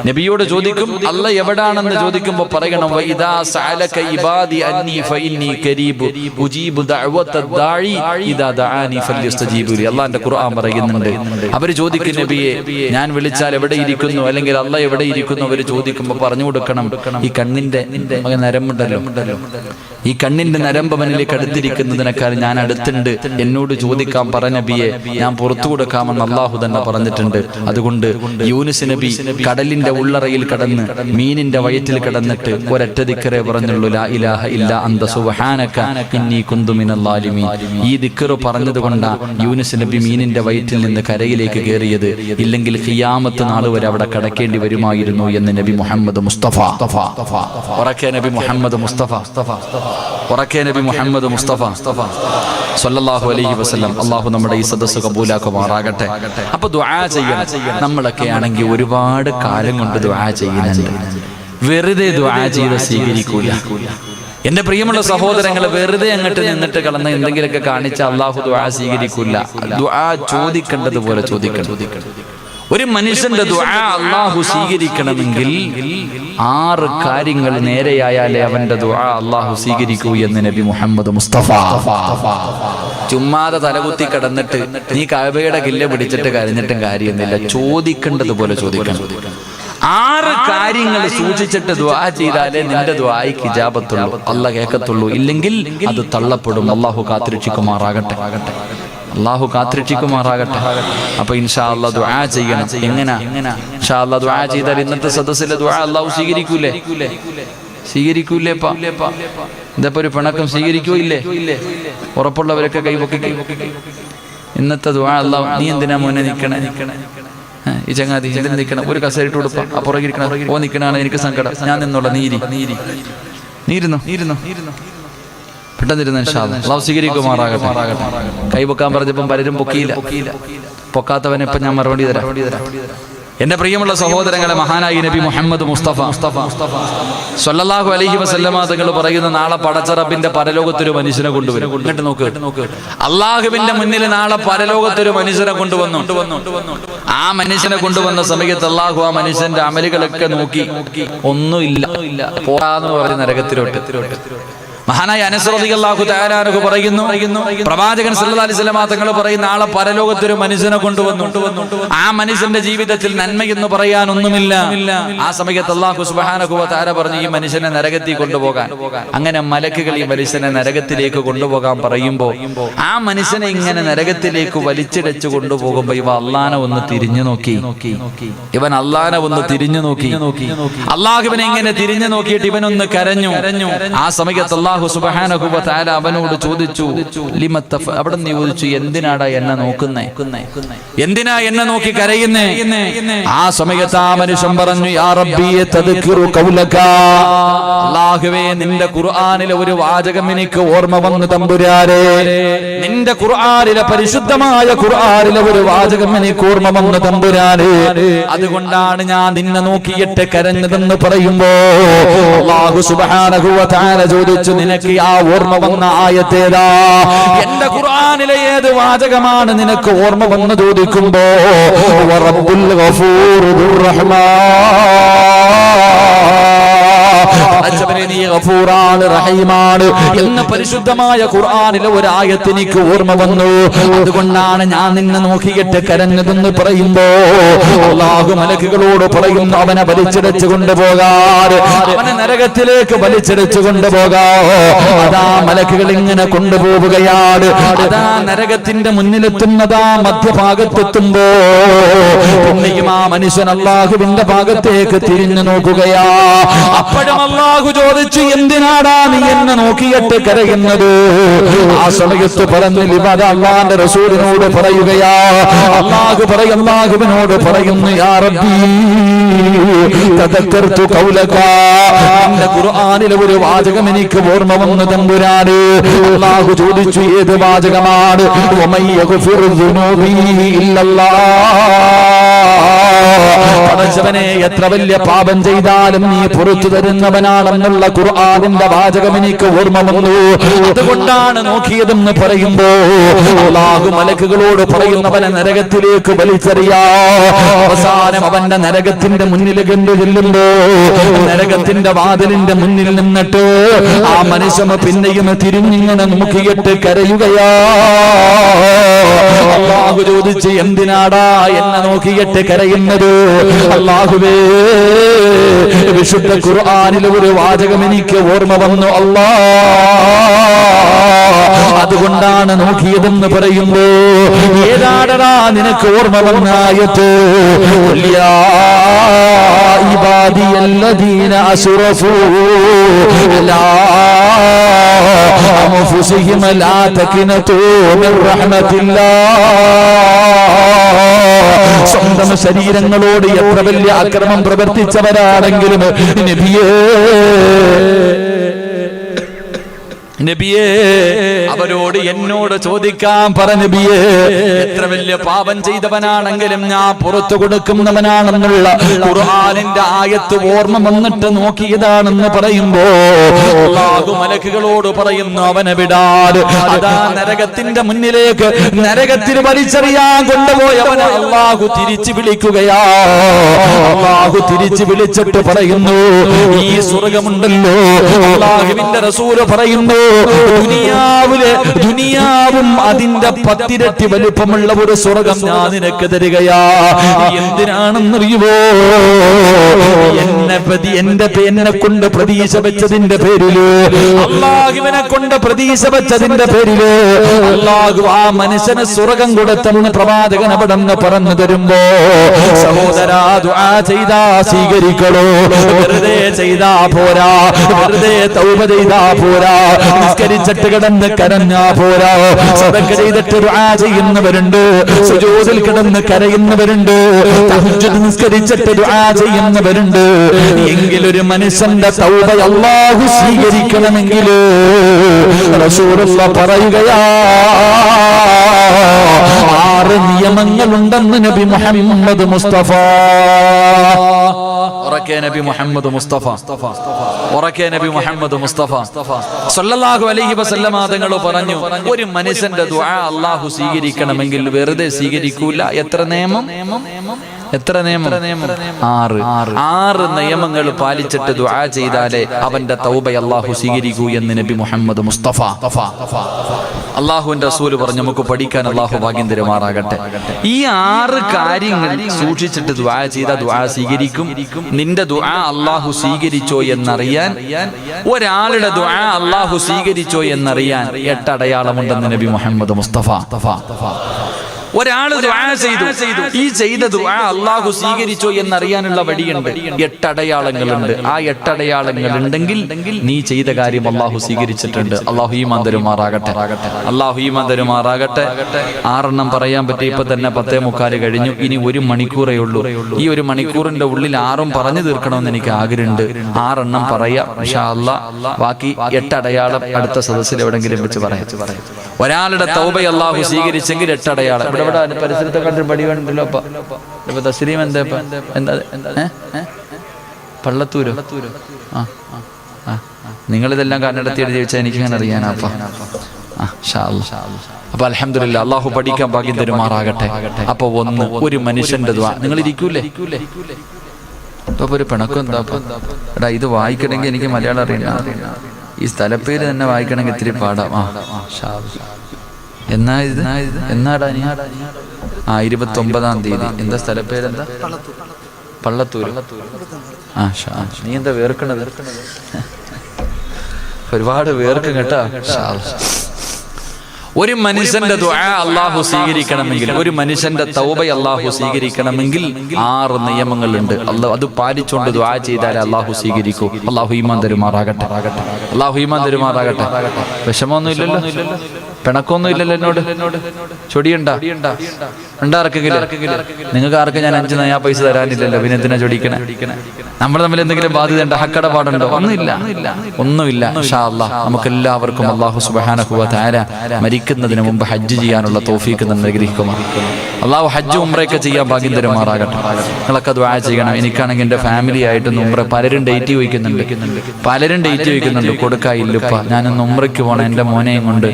നബിയോട് ചോദിക്കും അല്ല എവിടാണെന്ന് ചോദിക്കുമ്പോൾ പറയണം, വഇദാ സഅലക ഇബാദി അന്നി ഫഇന്നി ഖരീബ് ഉജീബു ദഅവത ദാഇ ഇദാ ദഅാനി ഫല്യസ്തജീബു ലി. അല്ലാഹുവിന്റെ ഖുർആൻ പറയുന്നുണ്ട്. അവർ ചോദിക്കും നബിയെ, ഞാൻ വിളിച്ചാൽ എവിടെ ഇരിക്കുന്നു, അല്ലെങ്കിൽ അല്ലാഹ് എവിടെ ഇരിക്കുന്നു അവർ ചോദിക്കുമ്പോൾ പറഞ്ഞു കൊടുക്കണം, ഈ കണ്ണിന്റെ നരമ്പുണ്ടല്ലോ, ഈ കണ്ണിന്റെ നരമ്പ് അവനിലേക്ക് അടുത്തിരിക്കുന്നതിനേക്കാൾ ഞാൻ അടുത്തുണ്ട്, എന്നോട് ചോദിക്കാൻ പറ നബിയെ, ഞാൻ പുറത്തു കൊടുക്കാമെന്ന് അള്ളാഹു തന്നെ പറഞ്ഞിട്ടുണ്ട്. അതുകൊണ്ട് യൂനുസ് നബി കടലിന്റെ ഉള്ളറയിൽ കടന്ന് മീനിന്റെ വയറ്റിൽ കിടന്നിട്ട് ഒരൊറ്റ ദിക്റേ പറഞ്ഞുള്ളൂ, ലാ ഇലാഹ ഇല്ലാ അന്ത സുബ്ഹാനക ഇന്നി കുന്തു മിനൽ ളാലിമീൻ. ഈ ദിക്ർ പറഞ്ഞതുകൊണ്ടാ യൂനുസ് നബി മീനിന്റെ വയറ്റിൽ നിന്ന് കരയിലേക്ക് കയറിയത്. ഇല്ലെങ്കിൽ ഖിയാമത്ത് നാൾ വരെ അവിടെ കടക്കേണ്ടി വരുമായിരുന്നു എന്ന് നബി മുഹമ്മദ് മുസ്തഫ. ഉറക്കെ നബി മുഹമ്മദ് മുസ്തഫ, ഉറക്കെ നബി മുഹമ്മദ് മുസ്തഫ സ്വല്ലല്ലാഹു അലൈഹി വസല്ലം. അല്ലാഹു നമ്മുടെ ഈ സദസ്സ് കബൂലാക്കുമാറാകട്ടെ. അപ്പൊ ദുആ ചെയ്യണം. നമ്മളൊക്കെ ആണെങ്കിൽ ഒരുപാട് കാലം കൊണ്ട് ദുആ ചെയ്യുന്നുണ്ട്. വെറുതെ ദുആ ചെയ്ത് സ്വീകരിക്കൂല. എന്റെ പ്രിയമുള്ള സഹോദരങ്ങളെ, വെറുതെ അങ്ങോട്ട് നിന്നിട്ട് കളന്ന് എന്തെങ്കിലുമൊക്കെ കാണിച്ച അല്ലാഹു ദുആ സ്വീകരിക്കൂല. ദുആ ചോദിക്കേണ്ടതുപോലെ ചോദിക്കണം. ഒരു മനുഷ്യന്റെ ദുആ അല്ലാഹു സ്വീകരിക്കണമെങ്കിൽ 6 കാര്യങ്ങൾ നേരെയായാലേ അവന്റെ ദുആ അല്ലാഹു സ്വീകരിക്കൂ എന്ന് നബി മുഹമ്മദ് മുസ്തഫ. ചുമ്മാതെ തലകുത്തി കിടന്നിട്ട് നീ കഅബയുടെ കില്ല പിടിച്ചിട്ട് കരഞ്ഞിട്ടും കാര്യമൊന്നുമില്ല. ചോദിക്കേണ്ടതുപോലെ ചോദിക്കണം. 6 കാര്യങ്ങൾ സൂക്ഷിച്ചിട്ട് ദുആ ചെയ്താലേ നിന്റെ ദുആയ്ക്ക് ഇജാബത്തുള്ളൂ, അല്ലാഹ് കേൾക്കത്തുള്ളൂ. ഇല്ലെങ്കിൽ അത് തള്ളപ്പെടും. അല്ലാഹു കാത്തിരക്ഷിക്കുമാറാകട്ടെ, അല്ലാഹു കാത്തിരക്ഷിക്കുമാറാകട്ടെ. അപ്പൊ ഇൻഷാ അല്ലാഹ് ദുആ ചെയ്യണം. എങ്ങനെ ഇൻഷാ അല്ലാഹ് ദുആ ചെയ്താൽ ഇന്നത്തെ സദസ്സിലെ ദുആ അല്ലാഹു സ്വീകരിക്കൂലേ? സ്വീകരിക്കൂലേപ്പാ? ഇതപ്പോ ഒരു പിണക്കം സ്വീകരിക്കോ ഇല്ലേ? ഉറപ്പുള്ളവരൊക്കെ കൈപൊക്കി. ഇന്നത്തെ ദുആ അല്ലാഹു. നീ എന്തിനാ മോനെ നിക്കണേ? ഈ ചങ്ങാതി എന്തിനാ നിക്കണം? ഒരു കസേരയിട്ട് കൊടുപ്പാ. ആ പുറകിരിക്കണം. ഓ നിക്കണാണ് എനിക്ക് സങ്കടം. ഞാൻ നിന്നോളാം. നീരുന്നോ പെട്ടെന്നിരുന്ന അല്ലാഹു സ്വീകരിക്കുമാറാകട്ടെ. കൈപൊക്കാൻ പറഞ്ഞപ്പം പലരും പൊക്കിയില്ല. പൊക്കാത്തവനെ ഇപ്പൊ ഞാൻ മറുപടി തരാം. എന്റെ പ്രിയമുള്ള സഹോദരങ്ങളെ, മഹാനായി നബി മുഹമ്മദ് മുസ്തഫ സ്വല്ലല്ലാഹു അലൈഹി വസല്ലമ തങ്ങൾ പറയുന്ന, നാളെ പടച്ച റബ്ബിന്റെ പരലോകത്തൊരു മനുഷ്യനെ കൊണ്ടുവരും. എന്നിട്ട് നോക്ക്, അള്ളാഹുവിന്റെ മുന്നിൽ നാളെ പരലോകത്തൊരു മനുഷ്യനെ കൊണ്ടുവന്നു. ആ മനുഷ്യനെ കൊണ്ടുവന്ന സമയത്ത് അള്ളാഹു ആ മനുഷ്യന്റെ അമലുകളൊക്കെ നോക്കി, ഒന്നുമില്ല, പോരാന്ന് പറഞ്ഞ് നരകത്തിലോട്ട്. മഹാനായ അനസ് റളിയല്ലാഹു തആല അൻഹു പറയുന്നു, പ്രവാചകൻ സല്ലല്ലാഹു അലൈഹി വസല്ലം തങ്ങൾ പറയുന്ന, നാളെ പരലോകത്തൊരു മനുഷ്യനെ കൊണ്ടുവന്നു. ആ മനുഷ്യന്റെ ജീവിതത്തിൽ നന്മയെന്ന് പറയാൻ ഒന്നുമില്ല. ആ സമയത്ത് അല്ലാഹു സുബ്ഹാനഹു വ തആല പറഞ്ഞു, ഈ മനുഷ്യനെ നരകത്തിൽ കൊണ്ടുപോകാൻ. അങ്ങനെ മലക്കുകൾ ഈ മനുഷ്യനെ നരകത്തിലേക്ക് കൊണ്ടുപോകാൻ പറയുമ്പോൾ ആ മനുഷ്യനെ ഇങ്ങനെ നരകത്തിലേക്ക് വലിച്ചിടച്ചു കൊണ്ടുപോകുമ്പോൾ ഇവ അള്ളാനെ ഒന്ന് തിരിഞ്ഞു നോക്കി. അള്ളാഹുവിനെ ഇങ്ങനെ തിരിഞ്ഞു നോക്കിയിട്ട് ഇവനൊന്ന് കരഞ്ഞു. ആ സമയത്ത് അല്ലാഹു സുബ്ഹാനഹു വ തആല അവനോട് ചോദിച്ചു, അവിടെ നിന്ന് ചോദിച്ചു, എന്തിനാടാ എന്നെ നോക്കുന്നേ? എന്തിനാ എന്നെ നോക്കി കരയുന്നേ? ആ സമയത്ത് ആ മനുഷ്യൻ പറഞ്ഞു, യാ റബ്ബി തദ്കിറു ഖൗലക. അല്ലാഹുവേ, നിന്റെ ഖുർആനിലെ ഒരു വാചകം എനിക്ക് ഓർമ്മ വന്നു തമ്പുരാനേ. നിന്റെ ഖുർആനിലെ പരിശുദ്ധമായ ഖുർആനിലെ ഒരു വാചകം എനിക്ക് ഓർമ്മ വന്നു തമ്പുരാനേ. അതുകൊണ്ടാണ് ഞാൻ നിന്നെ നോക്കിയിട്ട് കരഞ്ഞതെന്ന് പറയുമ്പോ അല്ലാഹു സുബ്ഹാനഹു വ തആല ചോദിച്ചു, നിനക്ക് ആ ഓർമ്മ വന്ന ആയത്തേതാ? എന്റെ ഖുർആനിലെ ഏത് വാചകമാണ് നിനക്ക് ഓർമ്മ വന്ന് ചോദിക്കുമ്പോ റബ്ബുൽ ഗഫൂറുർ റഹ്മാൻ, നീ ഗഫൂറാണ് റഹീമാണ് എന്ന പരിശുദ്ധമായ ഖുർആനിലെ ഒരു ആയത്ത് എനിക്ക് ഓർമ്മ വന്നു. അതുകൊണ്ടാണ് ഞാൻ നിന്നെ നോക്കിയിട്ട് കരഞ്ഞതെന്ന് പറയുമ്പോ അല്ലാഹു മലക്കുകളോട് പറയുന്നു, അവനെ വലിച്ചിടച്ചു കൊണ്ടുപോകാൻ, അവനെ നരകത്തിലേക്ക് വലിച്ചിടച്ചു കൊണ്ടുപോകാൻ. അതാ മലക്കുകൾ ഇങ്ങനെ കൊണ്ടുപോവുകയാണ്. അതാ നരകത്തിന്റെ മുന്നിലെത്തുന്നതാ മധ്യഭാഗത്തെത്തുമ്പോ പിന്നെയും ആ മനുഷ്യൻ അല്ലാഹുവിന്റെ ഭാഗത്തേക്ക് തിരിഞ്ഞു നോക്കുകയാ. അപ്പോഴും അല്ലാഹു ചോദിച്ചു, എന്തിനാടാ നീ എന്നെ നോക്കിയിട്ട് കരയുന്നത്? ആ സമയത്ത് പറഞ്ഞു, അല്ലാഹുവിന്റെ റസൂലിനോട് പറയുകയാ. അല്ലാഹുവിനോട് പറയുന്നു, യാ റബ്ബി തദക്കർതു ഖൗലക. നിന്റെ ഖുർആനിലെ ഒരു വാചകം എനിക്ക് ഓർമ്മ വന്നു തമ്പുരാനേ. അല്ലാഹു ചോദിച്ചു, ഏത് വാചകമാണ്? വമൻ യഗ്ഫിറു ദുനൂബി ഇല്ലല്ലാഹ്. പടച്ചവനെ, എത്ര വലിയ പാപം ചെയ്താലും നീ പുറത്തു തരുന്നവനാണെന്നുള്ള ഖുർആനിന്റെ വാചകം എനിക്ക് ഓർമ്മ വന്നു. അതുകൊണ്ടാണ് നോക്കിയതെന്ന് പറയുമ്പോ അല്ലാഹു മലക്കുകളോട് പറയുന്നവനെ നരകത്തിലേക്ക് വലിച്ചെറിയാ. അവസാനം അവന്റെ നരകത്തിന്റെ മുന്നിൽ കണ്ടുചെല്ലുമ്പോ നരകത്തിന്റെ വാതിലിന്റെ മുന്നിൽ നിന്നിട്ട് ആ മനുഷ്യൻ പിന്നെയും തിരിഞ്ഞിങ്ങനെ നോക്കിയിട്ട് കരയുകയാ. അല്ലാഹു ചോദിച്ച്, എന്തിനാടാ എന്നെ നോക്കിയിട്ട് കരയുന്നത്? അല്ലാഹുവേ, വിശുദ്ധ ഖുർആനിലെ ഒരു വാചകം എനിക്ക് ഓർമ്മ വന്നു അല്ലാ, അതുകൊണ്ടാണ് നോക്കിയതെന്ന് പറയുമ്പോ ഏതാടടാ നിനക്ക് ഓർമ്മ വന്ന ആയത്ത്? യാ ഇബാദിയല്ലദീന അസ്റഫൂ അലാ അൻഫുസിഹിം ലാ തഖ്നതൂ മിർ റഹ്മത്തില്ലാഹ്. സ്വന്തം ശരീരങ്ങളോട് എത്ര വലിയ അക്രമം പ്രവർത്തിച്ചവരാണെങ്കിലും നബിയേ അവരോട് എന്നോട് ചോദിക്കാൻ പറ നബിയേ, എത്ര വലിയ പാപം ചെയ്തവനാണെങ്കിലും ഞാൻ പുറത്തു കൊടുക്കുന്നവനാണെന്നുള്ള ഖുർആനിന്റെ ആയത്ത് ഓർമ്മ വന്നിട്ട് നോക്കിയതാണെന്ന് പറയുമ്പോ അല്ലാഹു മലക്കുകളോട് പറയുന്നു, അവനെ വിടാതെ അതാ നരകത്തിന്റെ മുന്നിലേക്ക് നരകത്തിന് വലിച്ചെറിയാൻ കൊണ്ടുപോയവനെ അല്ലാഹു തിരിച്ചു വിളിക്കുകയാ. അല്ലാഹു തിരിച്ചു വിളിച്ചിട്ട് പറയുന്നു, ഈ സ്വർഗമുണ്ടല്ലോ, അല്ലാഹുവിന്റെ റസൂൽ പറയുന്നു, ദുനിയാവും അതിന്റെ 10 ഇരട്ടി വലുപ്പമുള്ള ഒരു സ്വർഗം ഞാൻ നിനക്ക് തരികയാ. എന്തിനാണെന്നറിയുവോ? എന്നെ കൊണ്ട് പ്രതീക്ഷ വെച്ചതിന്റെ പേരില്, അല്ലാഹുവിനെ കൊണ്ട് പ്രതീക്ഷ വെച്ചതിന്റെ പേരില് അല്ലാഹു ആ മനുഷ്യന് സ്വർഗം കൊടുത്തെന്ന് പ്രവാചകൻ അവിടെ നിന്ന് പറഞ്ഞു തരുമ്പോ, സഹോദരാ, ദുആ ചെയ്താ സ്വീകരിക്കണോ? വെറുതെ ചെയ്താ പോരാ, വെറുതെ തൗബ ചെയ്താ പോരാ, നിസ്കരിച്ചിട്ട് കിടന്ന് കരഞ്ഞാ പോരാ. സദഖ ചെയ്തിട്ട് ദുആ ചെയ്യുന്നവരുണ്ട്, സുജൂദിൽ കിടന്ന് കരയുന്നവരുണ്ട്, തഹജ്ജുദ് നിസ്കരിച്ചിട്ട് ദുആ ചെയ്യുന്നവരുണ്ട്. എങ്കിലൊരു മനുഷ്യന്റെ തൗബ അല്ലാഹു സ്വീകരിക്കണമെങ്കിൽ റസൂലുള്ളാഹി പറയുകയാ, 6 നിയമങ്ങളുണ്ടെന്ന് നബി മുഹമ്മദ് മുസ്തഫ. ഉറക്കെ നബി മുഹമ്മദ് മുസ്തഫ, ഉറക്കെ നബി മുഹമ്മദ് മുസ്തഫ സല്ലല്ലാഹു അലൈഹി വസല്ലമ തങ്ങൾ പറഞ്ഞു, ഒരു മനുഷ്യന്റെ ദുആ അല്ലാഹു സ്വീകരിക്കണമെങ്കിൽ വെറുതെ സ്വീകരിക്കൂല. എത്ര നിയമം? 6 നിയമങ്ങൾ പാലിച്ചിട്ട് ദുആ ചെയ്താലേ അവന്റെ തൗബ അല്ലാഹു സ്വീകരിക്കൂ എന്ന് നബി മുഹമ്മദ് മുസ്തഫ. അല്ലാഹുവിന്റെ റസൂൽ പറഞ്ഞു, നമുക്ക് പഠിക്കാൻ അല്ലാഹു ഭാഗ്യം തരുമാറാകട്ടെ. ഈ 6 കാര്യങ്ങൾ സൂക്ഷിച്ചിട്ട് ദുആ ചെയ്താൽ ദുആ സ്വീകരിക്കും. നിന്റെ ദുആ അല്ലാഹു സ്വീകരിച്ചോ എന്നറിയാൻ, ഒരാളുടെ ദുആ അല്ലാഹു സ്വീകരിച്ചോ എന്നറിയാൻ 8 അടയാളമുണ്ടെന്ന് നബി മുഹമ്മദ് മുസ്തഫ. ഒരാൾ ദുആ ചെയ്തു, ഈ ചെയ്ത ദുആ അല്ലാഹു സ്വീകരിച്ചോ എന്നറിയാനുള്ള വഴിയുണ്ട്. 8 അടയാളങ്ങളുണ്ട്. ആ 8 അടയാളങ്ങൾ ഉണ്ടെങ്കിൽ നീ ചെയ്ത കാര്യം അല്ലാഹു സ്വീകരിച്ചിട്ടുണ്ട്. അല്ലാഹു ഈമാൻ തരുമാറാകട്ടെ, അല്ലാഹു ഈമാൻ തരുമാറാകട്ടെ. 6 പറയാൻ പറ്റി. ഇപ്പൊ തന്നെ 10:45 കഴിഞ്ഞു. ഇനി 1 മണിക്കൂറേ ഉള്ളൂ. ഈ 1 മണിക്കൂറിന്റെ ഉള്ളിൽ 6 പറഞ്ഞു തീർക്കണമെന്ന് എനിക്ക് ആഗ്രഹമുണ്ട്. 6 പറയാം ഇൻഷാ അല്ലാഹ്. ബാക്കി 8 അടയാളം അടുത്ത സദസ്സിൽ എവിടെങ്കിലും വെച്ച് പറയാം. ഒരാളുടെ തൗബ അല്ലാഹു സ്വീകരിച്ചെങ്കിൽ 8 അടയാളം. ഇവിടെ പരിസരത്തെ കണ്ടൊരു പടി വേണ്ടല്ലോ. അപ്പൊ തസ്ലീം എന്താ പള്ളത്തൂരോ? നിങ്ങളിതെല്ലാം കണ്ണെടുത്തിട്ട് ചോദിച്ചാൽ എനിക്കിങ്ങനെ അറിയാനാ. അപ്പൊ അൽഹംദുലില്ലാ, അല്ലാഹു പഠിക്കാൻ ഭാഗ്യം തരുമാറാകട്ടെ. അപ്പൊ ഒരു മനുഷ്യന്റെ ദുആ. നിങ്ങൾ ഇരിക്കൂലേ? ഇപ്പൊ ഒരു പിണക്കം എന്താ? എടാ, ഇത് വായിക്കണമെങ്കിൽ എനിക്ക് മലയാളം അറിയണം. ഈ സ്ഥലപ്പേര് തന്നെ വായിക്കണമെങ്കിൽ ഇത്തിരി പാടാം. എന്നാടാ 29-ാം തീയതി. എന്താ സ്ഥലപ്പേരെന്താ? പള്ളത്തൂർ. നീ എന്താ വേർക്കണത്? ഒരുപാട് വേർക്കും കേട്ടാ. ഒരു മനുഷ്യന്റെ ദുആ അല്ലാഹു സ്വീകരിക്കണമെങ്കിൽ, ഒരു മനുഷ്യന്റെ തൗബ അല്ലാഹു സ്വീകരിക്കണമെങ്കിൽ 6 നിയമങ്ങളുണ്ട്. അത് പാലിച്ചുകൊണ്ട് ദുആ ചെയ്താലേ അല്ലാഹു സ്വീകരിക്കൂ. അല്ലാഹു ഈമാൻ തരുമാറാകട്ടെ, അല്ലാഹു ഈമാൻ തരുമാറാകട്ടെ. വിഷമമൊന്നും ഇല്ലല്ലോ? പിണക്കൊന്നും ഇല്ലല്ലോ എന്നോട്? ചൊടിയുണ്ടാ? ഉണ്ടാർക്കെങ്കിലും? നിങ്ങൾക്ക് ആർക്കും ഞാൻ 5 നയാ പൈസ തരാനില്ലല്ലോ, പിന്നെ എന്തിനാ ചൊടിക്കണേ? നമ്മൾ തമ്മിൽ എന്തെങ്കിലും ബാധ്യത ഉണ്ടോ? ഹക്കടപാടുണ്ടോ? ഒന്നുമില്ല. ഇൻഷാ അല്ലാഹ് നമുക്ക് എല്ലാവർക്കും അല്ലാഹു സുബ്ഹാനഹു വ തആല മരിക്കുന്നതിന് മുമ്പ് ഹജ്ജ് ചെയ്യാനുള്ള തൗഫീഖ് അനുഗ്രഹിക്കുമാറാകട്ടെ. അല്ലാഹു ഹജ്ജ് ഉംറയൊക്കെ ചെയ്യാൻ ഭാഗ്യം തരുമാറാകട്ടെ. നിങ്ങളൊക്കെ ദുആ ചെയ്യണം. എനിക്കാണെങ്കിൽ എൻ്റെ ഫാമിലി ആയിട്ട് ഉംറ പലരും ഡേറ്റ് ചോദിക്കുന്നുണ്ട് കൊടുക്കായില്ലപ്പ. ഞാനൊന്ന് ഉംറയ്ക്ക് പോകണം, എൻ്റെ മോനെയും കൊണ്ട്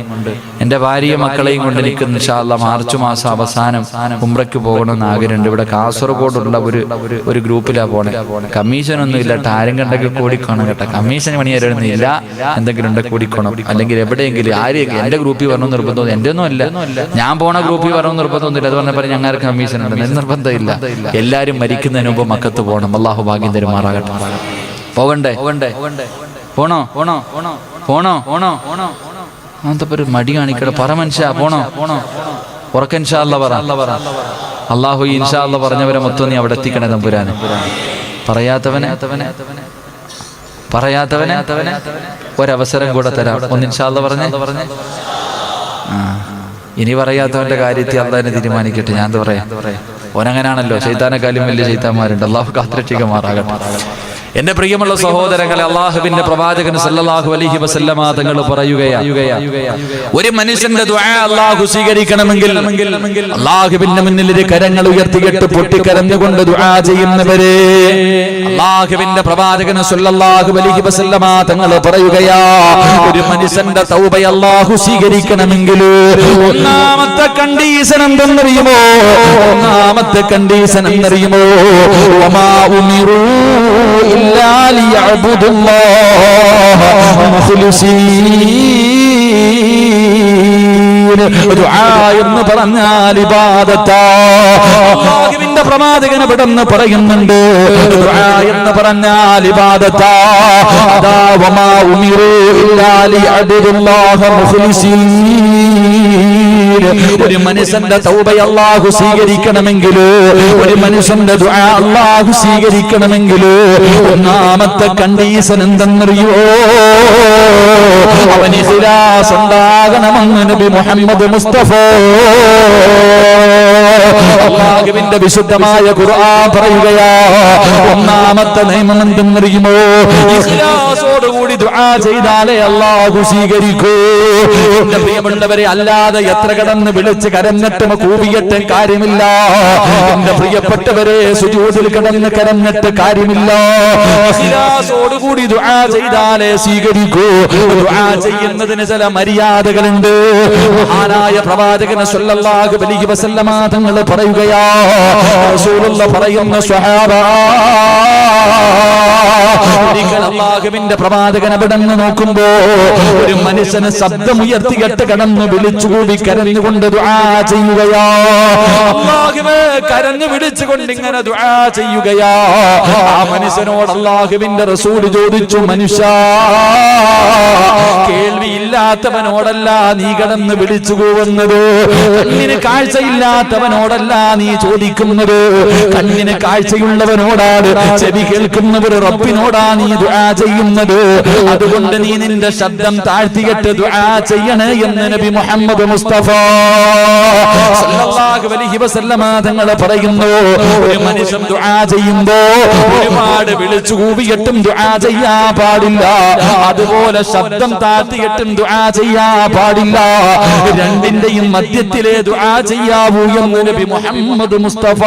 എൻ്റെ ഭാര്യയും മക്കളെയും കൊണ്ട് എനിക്ക് ഇൻഷാ അല്ലാഹ് മാർച്ച് മാസം അവസാനം ഉംറയ്ക്ക് പോകണമെന്ന് ആഗ്രഹമുണ്ട്. ഇവിടെ കാസർഗോഡുള്ള ഒരു ഗ്രൂപ്പിലാ പോണേ. കമ്മീഷനൊന്നും ഇല്ല, ആരും കണ്ടൊക്കെ കൂടിക്കോണം കേട്ടോ. കമ്മീഷൻ പണിയാരൊന്നുമില്ല, എന്തെങ്കിലും ഉണ്ട് കൂടിക്കോണം. അല്ലെങ്കിൽ എവിടെയെങ്കിലും ആരെയൊക്കെ എൻ്റെ ഗ്രൂപ്പിൽ വരണമെന്ന് നിർബന്ധം എൻ്റെ ഒന്നും അല്ല. ഞാൻ പോണ ഗ്രൂപ്പിൽ വരണമെന്ന് നിർബന്ധമൊന്നുമില്ല. അത് പറഞ്ഞപ്പോൾ ഞങ്ങൾക്ക് കമ്മീഷൻ ഉണ്ട്, നിർബന്ധമില്ല. എല്ലാവരും മരിക്കുന്നതിന് മുമ്പ് മക്കത്ത് പോകണം. അല്ലാഹു ഭാഗ്യം തരുമാറാകട്ടെ. പോകണ്ടേ? പോണോ? അങ്ങനത്തെ ഒരു മടി കാണിക്കട്ടെ. പറ മനുഷ്യ, പോണോ? ഉറക്ക ഇൻഷാ അല്ലാഹ് പറ. അല്ലാഹു ഇൻഷാ അല്ലാഹ് പറഞ്ഞവരെ മൊത്തം നീ അവിടെ എത്തിക്കണേ തമ്പുരാനെ. പറയാത്തവനെ ഒരവസരം കൂടെ തരാം. ഒന്ന് ഇൻഷാ അല്ലാഹ് പറഞ്ഞേ. ഇനി പറയാത്തവന്റെ കാര്യത്തിൽ അള്ളാഹിനെ തീരുമാനിക്കട്ടെ. ഞാൻ എന്താ പറയാ, ഓനങ്ങനാണല്ലോ. ശൈത്താനെക്കാളും വലിയ ശൈത്താന്മാരുണ്ട്. അല്ലാഹു കാത്തിരക്ഷിക്കുമാറാകട്ടെ. എന്റെ പ്രിയമുള്ള സഹോദരങ്ങളെ, അല്ലാഹുവിന്റെ പ്രവാചകൻ സല്ലല്ലാഹു അലൈഹി വസല്ലമ തങ്ങൾ പറയുകയാണ്, ഒരു മനുഷ്യന്റെ ദുആ അല്ലാഹു സ്വീകരിക്കണമെങ്കിൽ അല്ലാഹുവിന്റെ മുന്നിൽ കരങ്ങൾ ഉയർത്തിയിട്ട് പൊട്ടിക്കരഞ്ഞുകൊണ്ട് ദുആ ചെയ്യുന്നവരെ അല്ലാഹുവിന്റെ പ്രവാചകൻ സല്ലല്ലാഹു അലൈഹി വസല്ലമ തങ്ങൾ പറയുകയാണ്, ഒരു മനുഷ്യന്റെ തൗബ അല്ലാഹു സ്വീകരിക്കണമെങ്കിൽ ഒന്നാമത്തെ കണ്ടീഷൻ എന്തെന്നറിയുമോ? വമാ ഉമിറൂ إلا ليعبدوا الله مخلصين. ദുആ എന്ന് പറഞ്ഞാൽ ഇബാദത്താണ്. അല്ലാഹുവിന്റെ പ്രവാചകൻ പെട്ടെന്ന് പറയുന്നുണ്ട്, ദുആ എന്ന് പറഞ്ഞാൽ ഇബാദത്താണ്. അതാ വമാ ഉമിറൂ ഇല്ലാ ലിയഅബ്ദുല്ലാഹ മുഖ്ലിസീൻ. ഒരു മനുഷ്യന്റെ തൗബ അല്ലാഹു സ്വീകരിക്കണമെങ്കിൽ, ഒരു മനുഷ്യന്റെ ദുആ അല്ലാഹു സ്വീകരിക്കണമെങ്കിൽ ഒന്നാമത്തെ കണ്ടീഷൻ എന്തെന്നറിയോ? അവന് ഇഖ്ലാസ് ഉണ്ടാകണമെന്ന് നബി മുഹമ്മദ് മുസ്തഫ അല്ലാഹുവിന്റെ വിശുദ്ധമായ ഖുർആൻ പറയുകയാ. ഒന്നാമത്തെ നിയമം എന്തെന്നറിയുമോ? ഇഖ്ലാസോടുകൂടി ദുആ ചെയ്താലേ അല്ലാഹു സ്വീകരിക്കൂ. എന്റെ പ്രിയമുള്ളവരെ, അല്ലാതെ എത്ര കടന്ന് വിളിച്ച് കരഞ്ഞിട്ടും കൂവിയിട്ട് കാര്യമില്ല. എന്റെ പ്രിയപ്പെട്ടവരെ, സുജൂദിൽ കിടന്ന് കരഞ്ഞിട്ട് കാര്യമില്ല. ഇഖ്ലാസോടുകൂടി ദുആ ചെയ്താലേ സ്വീകരിക്കൂ. ദുആ ചെയ്യുന്നതിന് ചില മര്യാദകളുണ്ട്. മഹാനായ പ്രവാചകൻ സല്ലല്ലാഹു അലൈഹി വസല്ലമ തങ്ങൾ പറയുകയാ, റസൂലുള്ളാഹി പറയുന്ന സ്വഹാബ, അല്ലാഹുവിന്റെ പ്രവാചകൻ അവിടെന്ന് നോക്കുമ്പോ ഒരു മനുഷ്യന് ശബ്ദമുയർത്തി കേട്ട് കടന്നു വിളിച്ചുകൂടി കരഞ്ഞുകൊണ്ട് ദുആ ചെയ്യുകയാ. അല്ലാഹുവേ, കരഞ്ഞു വിളിച്ചുകൊണ്ട് ഇങ്ങനെ ദുആ ചെയ്യുകയാ. ആ മനുഷ്യനോട് അല്ലാഹുവിന്റെ റസൂൽ ചോദിച്ചു, മനുഷ്യ, കേൾവിയില്ലാത്തവനോടല്ല നീ കടന്ന് വിളിച്ചു പോകുന്നത്, കണ്ണിന് കാഴ്ചയില്ലാത്തവനോടല്ല നീ ചോദിക്കുന്നത്, കണ്ണിന് കാഴ്ചയുള്ളവനോടാണ്, ചെവി കേൾക്കുന്നവർ റബ്ബിനോടാ നീ ദുആ ചെയ്യുന്നത്. അതുകൊണ്ട് നീ നിന്റെ ശബ്ദം താഴ്ത്തിയിട്ട് ദുആ ചെയ്യണേ എന്ന് നബി മുഹമ്മദ് മുസ്തഫ സല്ലല്ലാഹു അലൈഹി വസല്ലമ തങ്ങൾ പറയുന്നു. ഒരു മനുഷ്യൻ ദുആ ചെയ്യുമ്പോ ഒരുപാട് വിളിച്ചു കൂവിയിട്ടും ദുആ ചെയ്യാൻ പാടില്ല, അതുപോലെ ശബ്ദം താഴ്ത്തിയിട്ടും ദുആ ചെയ്യാൻ പാടില്ല. രണ്ടിന്റെയും മധ്യത്തിലെ ദുആ ചെയ്യാവൂ എന്ന് നബി മുഹമ്മദ് മുസ്തഫ